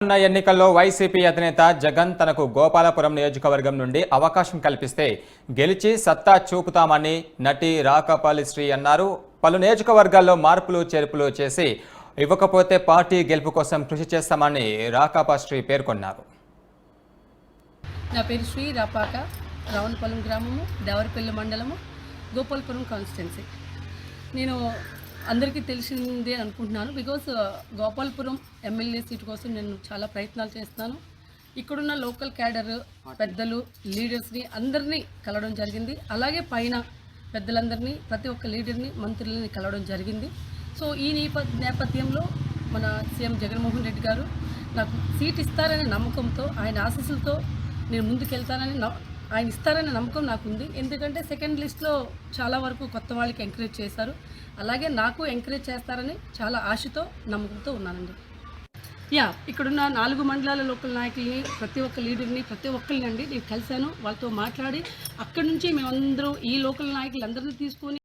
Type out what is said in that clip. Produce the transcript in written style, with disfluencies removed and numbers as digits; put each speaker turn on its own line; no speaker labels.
ఎన్నికల్లో వైసీపీ అధినేత జగన్ తనకు గోపాలపురం నియోజకవర్గం నుండి అవకాశం కల్పిస్తే గెలిచి సత్తా చూపుతామని నటి రాకాపల్లి శ్రీ అన్నారు. పలు నియోజకవర్గాల్లో మార్పులు చేర్పులు చేసి ఇవ్వకపోతే పార్టీ గెలుపు కోసం కృషి చేస్తామని రాకాపల్లి శ్రీ పేర్కొన్నారు.
నా పేరు శ్రీ రాపాక, రావణపాలెం గ్రామము, దేవరపల్లి మండలము, గోపాలపురం కాన్స్టిట్యున్సీ. నేను అందరికీ తెలిసిందే అనుకుంటున్నాను. బికాస్ గోపాలపురం ఎమ్మెల్యే సీటు కోసం నేను చాలా ప్రయత్నాలు చేస్తున్నాను. ఇక్కడున్న లోకల్ క్యాడర్ పెద్దలు, లీడర్స్ని అందరినీ కలవడం జరిగింది. అలాగే పైన పెద్దలందరినీ, ప్రతి ఒక్క లీడర్ని, మంత్రులని కలవడం జరిగింది. సో ఈ నేపథ్యంలో మన సీఎం జగన్మోహన్ రెడ్డి గారు నాకు సీట్ ఇస్తారనే నమ్మకంతో, ఆయన ఆశీస్సులతో నేను ముందుకెళ్తానని, ఆయన ఇస్తారనే నమ్మకం నాకుంది. ఎందుకంటే సెకండ్ లిస్ట్లో చాలా వరకు కొత్త వాళ్ళకి ఎంకరేజ్ చేశారు. అలాగే నాకు ఎంకరేజ్ చేస్తారని చాలా ఆశతో, నమ్మకంతో ఉన్నానండి. ఇక్కడున్న 4 మండలాల లోకల్ నాయకుల్ని, ప్రతి ఒక్క లీడర్ని, ప్రతి ఒక్కరిని అండి నేను కలిశాను. వాళ్ళతో మాట్లాడి అక్కడి నుంచి మేమందరూ ఈ లోకల్ నాయకులందరినీ తీసుకొని